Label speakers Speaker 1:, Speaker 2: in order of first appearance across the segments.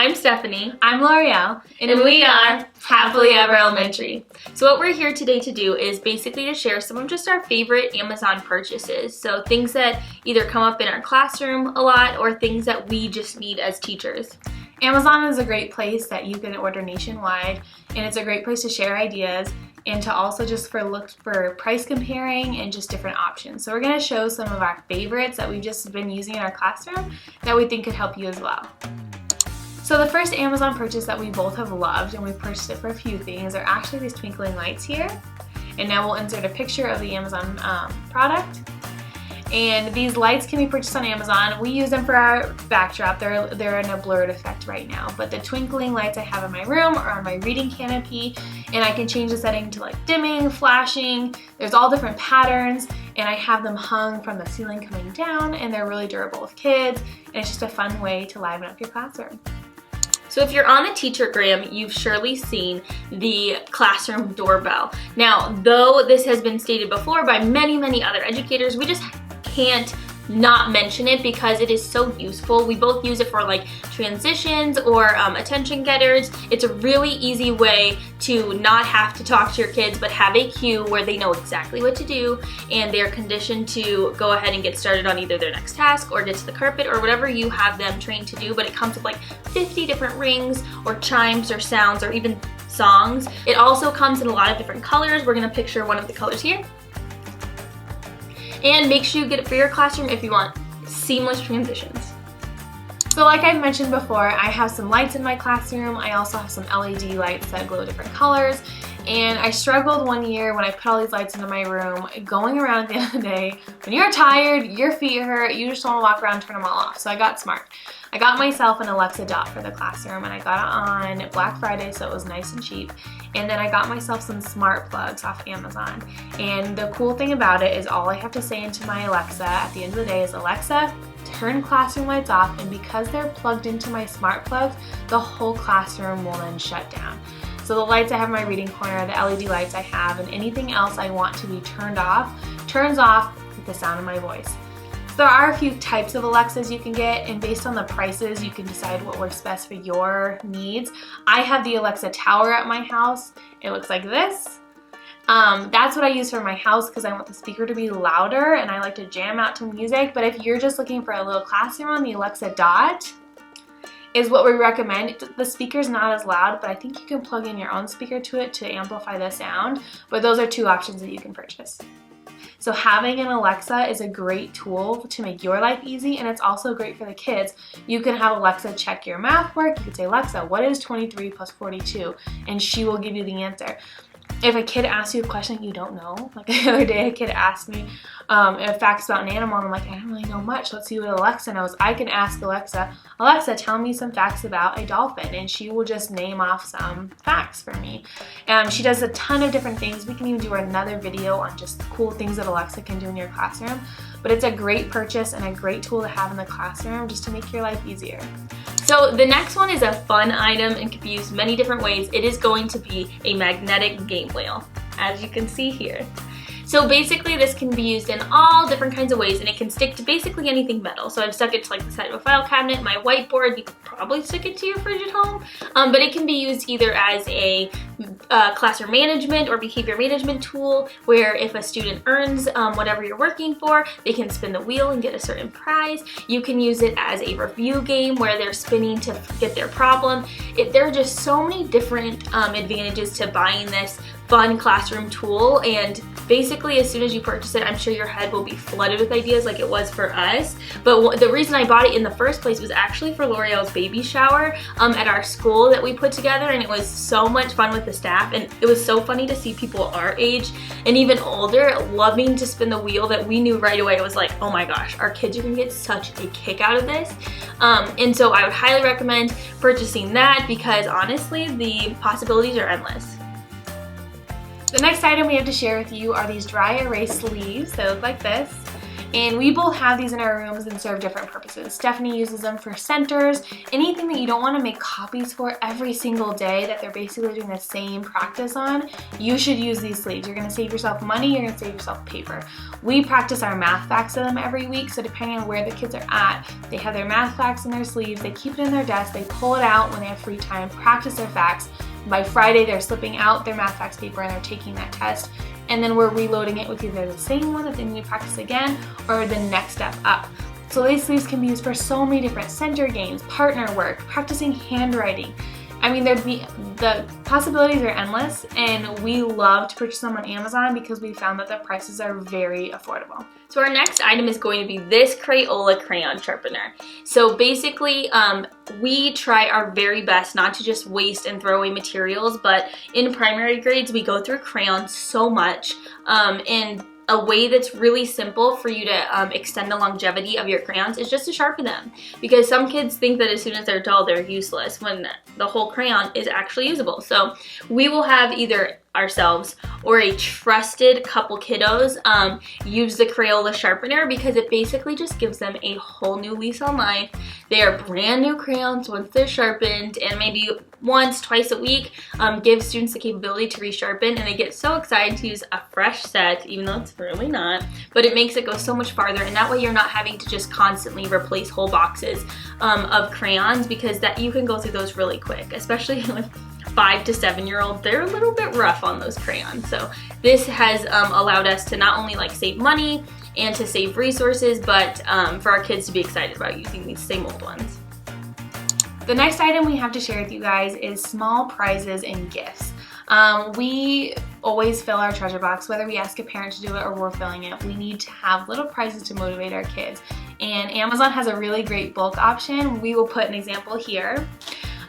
Speaker 1: I'm Stephanie.
Speaker 2: I'm L'Oreal.
Speaker 1: And we are Happily Ever Elementary. So what we're here today to do is basically to share some of just our favorite Amazon purchases. So things that either come up in our classroom a lot or things that we just need as teachers.
Speaker 2: Amazon is a great place that you can order nationwide, and it's a great place to share ideas and to also just look for price comparing and just different options. So we're going to show some of our favorites that we've just been using in our classroom that we think could help you as well. So the first Amazon purchase that we both have loved, and we've purchased it for a few things, are actually these twinkling lights here. And now we'll insert a picture of the Amazon product. And these lights can be purchased on Amazon. We use them for our backdrop. They're in a blurred effect right now. But the twinkling lights I have in my room are on my reading canopy, and I can change the setting to like dimming, flashing. There's all different patterns, and I have them hung from the ceiling coming down, and they're really durable with kids, and it's just a fun way to liven up your classroom.
Speaker 1: So if you're on the Teachergram, you've surely seen the classroom doorbell. Now, though this has been stated before by many, many other educators, we just can't not mention it because it is so useful. We both use it for like transitions or attention getters. It's a really easy way to not have to talk to your kids but have a cue where they know exactly what to do and they're conditioned to go ahead and get started on either their next task or get to the carpet or whatever you have them trained to do. But it comes with like 50 different rings or chimes or sounds or even songs. It also comes in a lot of different colors. We're gonna picture one of the colors here. And make sure you get it for your classroom if you want seamless transitions.
Speaker 2: So like I've mentioned before, I have some lights in my classroom. I also have some LED lights that glow different colors. And I struggled one year when I put all these lights into my room, going around at the end of the day. When you're tired, your feet hurt, you just want to walk around and turn them all off. So I got smart. I got myself an Alexa Dot for the classroom, and I got it on Black Friday, so it was nice and cheap. And then I got myself some smart plugs off Amazon. And the cool thing about it is all I have to say into my Alexa at the end of the day is, Alexa, turn classroom lights off, and because they're plugged into my smart plugs, the whole classroom will then shut down. So the lights I have in my reading corner, the LED lights I have, and anything else I want to be turned off, turns off with the sound of my voice. So there are a few types of Alexas you can get, and based on the prices, you can decide what works best for your needs. I have the Alexa Tower at my house. It looks like this. That's what I use for my house because I want the speaker to be louder and I like to jam out to music. But if you're just looking for a little classroom one, the Alexa Dot is what we recommend. The speaker's not as loud, but I think you can plug in your own speaker to it to amplify the sound. But those are two options that you can purchase. So having an Alexa is a great tool to make your life easy, and it's also great for the kids. You can have Alexa check your math work. You could say, Alexa, what is 23 plus 42? And she will give you the answer. If a kid asks you a question you don't know, like the other day a kid asked me facts about an animal, and I'm like, I don't really know much. Let's see what Alexa knows. I can ask Alexa, Alexa, tell me some facts about a dolphin, and she will just name off some facts for me. She does a ton of different things. We can even do another video on just cool things that Alexa can do in your classroom. But it's a great purchase and a great tool to have in the classroom just to make your life easier.
Speaker 1: So the next one is a fun item and can be used many different ways. It is going to be a magnetic game wheel, as you can see here. So basically this can be used in all different kinds of ways, and it can stick to basically anything metal. So I've stuck it to like the side of a file cabinet, my whiteboard. You could probably stick it to your fridge at home. But it can be used either as a classroom management or behavior management tool, where if a student earns whatever you're working for, they can spin the wheel and get a certain prize. You can use it as a review game where they're spinning to get their problem. There are just so many different advantages to buying this fun classroom tool, and basically as soon as you purchase it, I'm sure your head will be flooded with ideas like it was for us. But the reason I bought it in the first place was actually for L'Oreal's baby shower at our school that we put together, and it was so much fun with the staff, and it was so funny to see people our age and even older loving to spin the wheel that we knew right away. It was like, oh my gosh, our kids are gonna get such a kick out of this. And so I would highly recommend purchasing that because honestly, the possibilities are endless.
Speaker 2: The next item we have to share with you are these dry erase sleeves. They look like this. And we both have these in our rooms and serve different purposes. Stephanie uses them for centers, anything that you don't want to make copies for every single day that they're basically doing the same practice on, you should use these sleeves. You're going to save yourself money, you're going to save yourself paper. We practice our math facts in them every week, so depending on where the kids are at, they have their math facts in their sleeves, they keep it in their desk, they pull it out when they have free time, practice their facts. By Friday, they're slipping out their math facts paper and they're taking that test. And then we're reloading it with either the same one if they need to practice again or the next step up. So these sleeves can be used for so many different center games, partner work, practicing handwriting. I mean, the possibilities are endless, and we love to purchase them on Amazon because we found that the prices are very affordable.
Speaker 1: So our next item is going to be this Crayola crayon sharpener. So basically, we try our very best not to just waste and throw away materials, but in primary grades, we go through crayons so much, and a way that's really simple for you to extend the longevity of your crayons is just to sharpen them. Because some kids think that as soon as they're dull, they're useless, when the whole crayon is actually usable. So we will have either ourselves or a trusted couple kiddos use the Crayola sharpener because it basically just gives them a whole new lease on life. They are brand new crayons once they're sharpened, and maybe once, twice a week give students the capability to resharpen, and they get so excited to use a fresh set, even though it's really not, but it makes it go so much farther, and that way you're not having to just constantly replace whole boxes of crayons, because that you can go through those really quick, especially with 5 to 7-year-old, they're a little bit rough on those crayons. So this has allowed us to not only like save money and to save resources, but for our kids to be excited about using these same old ones.
Speaker 2: The next item we have to share with you guys is small prizes and gifts. We always fill our treasure box, whether we ask a parent to do it or we're filling it. We need to have little prizes to motivate our kids. And Amazon has a really great bulk option. We will put an example here.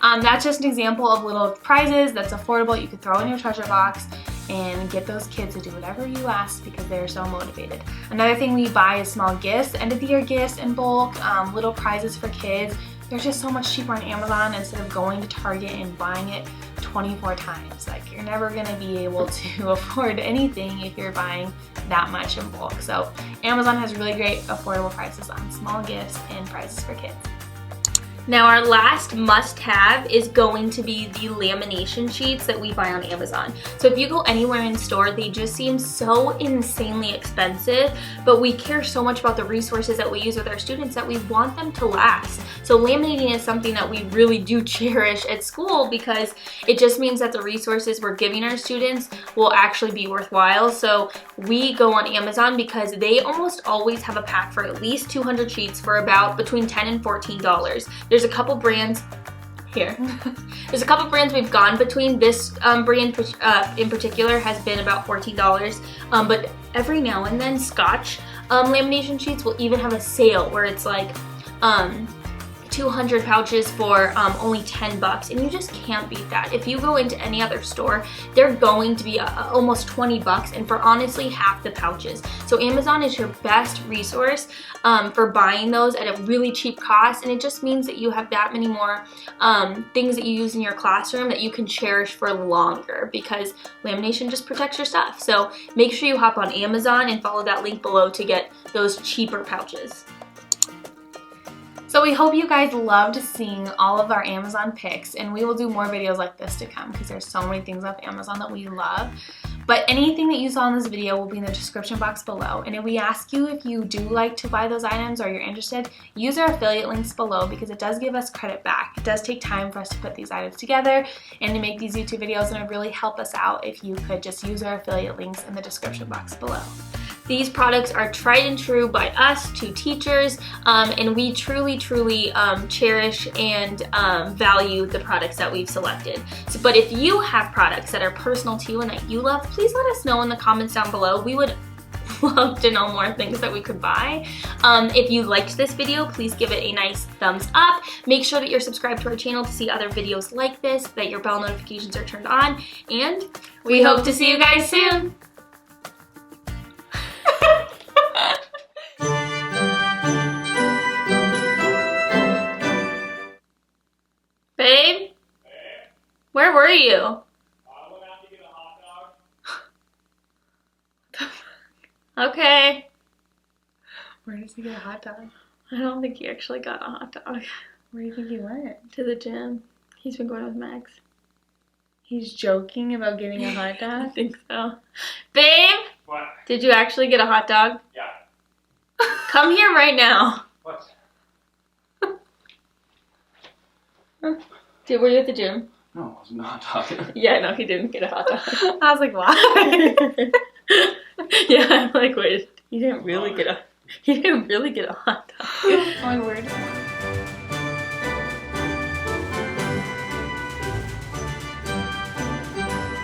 Speaker 2: That's just an example of little prizes that's affordable. You can throw in your treasure box and get those kids to do whatever you ask because they're so motivated. Another thing we buy is small gifts, end of the year gifts in bulk, little prizes for kids. They're just so much cheaper on Amazon instead of going to Target and buying it 24 times. Like, you're never gonna be able to afford anything if you're buying that much in bulk. So Amazon has really great affordable prices on small gifts and prizes for kids.
Speaker 1: Now our last must-have is going to be the lamination sheets that we buy on Amazon. So if you go anywhere in store, they just seem so insanely expensive, but we care so much about the resources that we use with our students that we want them to last. So laminating is something that we really do cherish at school because it just means that the resources we're giving our students will actually be worthwhile. So we go on Amazon because they almost always have a pack for at least 200 sheets for about between $10 and $14. There's a couple brands here. There's a couple brands we've gone between. This brand in particular has been about $14, but every now and then Scotch lamination sheets will even have a sale where it's like 200 pouches for only 10 bucks, and you just can't beat that. If you go into any other store, they're going to be almost 20 bucks, and for honestly half the pouches. So Amazon is your best resource for buying those at a really cheap cost, and it just means that you have that many more things that you use in your classroom that you can cherish for longer, because lamination just protects your stuff. So make sure you hop on Amazon and follow that link below to get those cheaper pouches.
Speaker 2: So we hope you guys loved seeing all of our Amazon picks, and we will do more videos like this to come because there's so many things off Amazon that we love. But anything that you saw in this video will be in the description box below. And if we ask you if you do like to buy those items or you're interested, use our affiliate links below because it does give us credit back. It does take time for us to put these items together and to make these YouTube videos, and it would really help us out if you could just use our affiliate links in the description box below.
Speaker 1: These products are tried and true by us to teachers, and we truly cherish and value the products that we've selected. So, but if you have products that are personal to you and that you love, please let us know in the comments down below. We would love to know more things that we could buy. If you liked this video, please give it a nice thumbs up. Make sure that you're subscribed to our channel to see other videos like this, that your bell notifications are turned on, and we hope to see you guys soon. Babe? Where were you?
Speaker 3: I went out to get a hot dog.
Speaker 1: Okay.
Speaker 2: Where does he get a hot dog?
Speaker 1: I don't think he actually got a hot dog.
Speaker 2: Where do you think he went?
Speaker 1: To the gym. He's been going with Max.
Speaker 2: He's joking about getting a hot
Speaker 1: I
Speaker 2: dog?
Speaker 1: think so. Babe!
Speaker 3: What?
Speaker 1: Did you actually get a hot dog?
Speaker 3: Yeah.
Speaker 1: Come here right now.
Speaker 3: What?
Speaker 1: Were you at the gym?
Speaker 3: No, it wasn't a hot dog.
Speaker 1: Yeah, no, he didn't get a hot dog.
Speaker 2: I was like, why?
Speaker 1: Yeah, I'm like, wait, he didn't really get a hot dog.
Speaker 2: Oh my word.